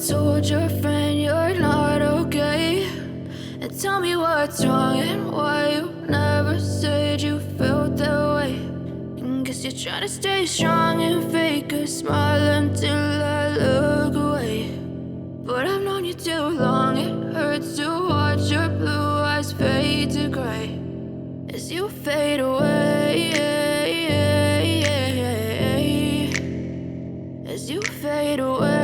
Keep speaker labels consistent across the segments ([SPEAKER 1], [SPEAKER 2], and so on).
[SPEAKER 1] told your friend you're not okay, and tell me what's wrong and why you never said you felt that way. And guess you're trying to stay strong and fake a smile until I look away. But I've known you too long, it hurts to watch your blue eyes fade to gray as you fade away, as you fade away.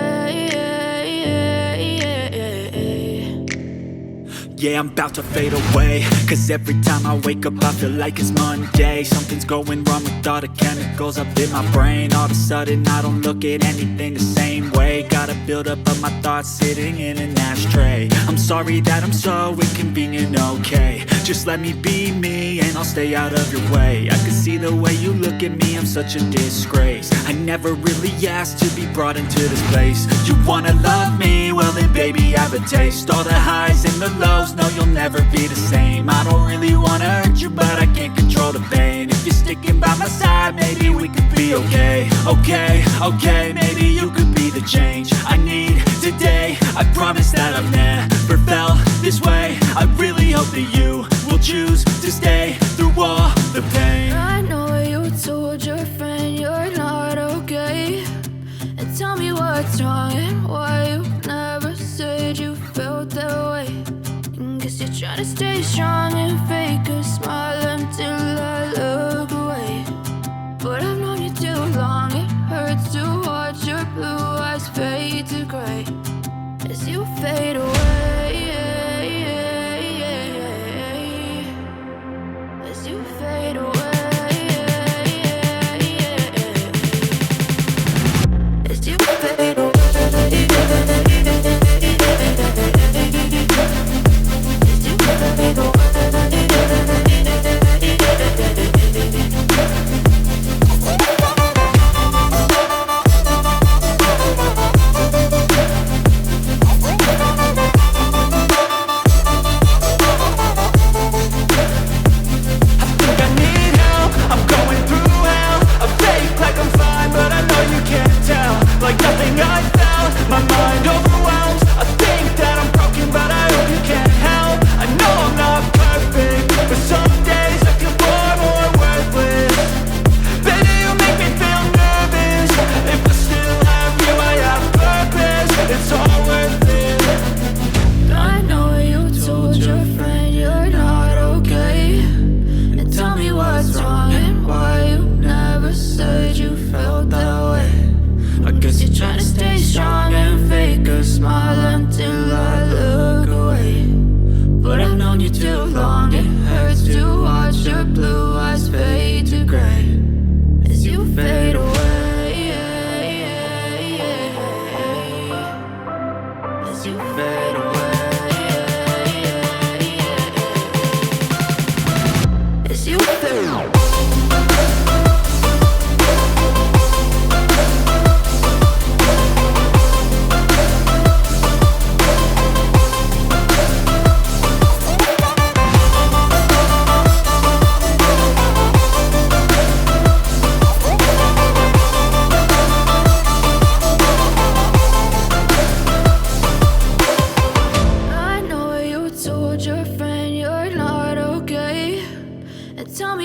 [SPEAKER 2] Yeah, I'm about to fade away, cause every time I wake up I feel like it's Monday. Something's going wrong with all the chemicals up in my brain. All of a sudden I don't look at anything the same way. Got a buildup of my thoughts sitting in an ashtray. I'm sorry that I'm so inconvenient, okay. Just let me be me and I'll stay out of your way. I can see the way you look at me, I'm such a disgrace. I never really asked to be brought into this place. You wanna love me? Well then baby have a taste. All the highs and the lows, no you'll never be the same. I don't really wanna hurt you but I can't control the pain. If you're sticking by my side maybe we could be okay. Okay, maybe you could be the change I need today. I promise that I've never felt this way. I really hope that you will choose to stay through all the pain.
[SPEAKER 1] I know you told your friend you're not okay, and tell me what's wrong and why you never said you felt that way. And guess you're trying to stay strong and fake a smile until I look away. But I've known you too long, it hurts to watch your blue eyes fade to gray as you fade away, as you fade away, as you fade away.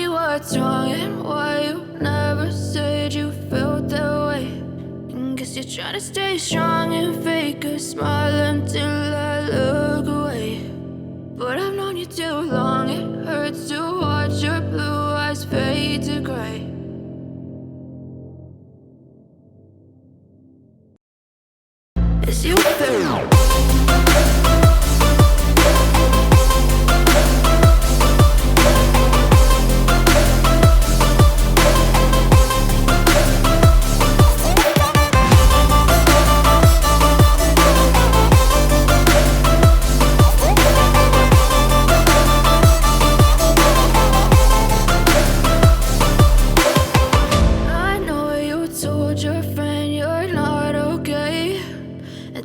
[SPEAKER 1] What's wrong and why you never said you felt that way. And guess you're trying to stay strong and fake a smile until I look away. But I've known you too long, it hurts to watch your blue eyes fade to gray as you fade.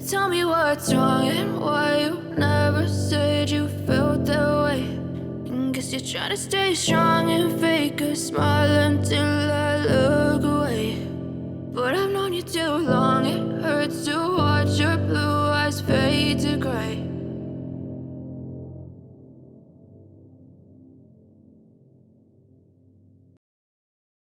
[SPEAKER 1] Tell me what's wrong and why you never said you felt that way. And guess you're trying to stay strong and fake a smile until I look away. But I've known you too long, it hurts to watch your blue need to cry.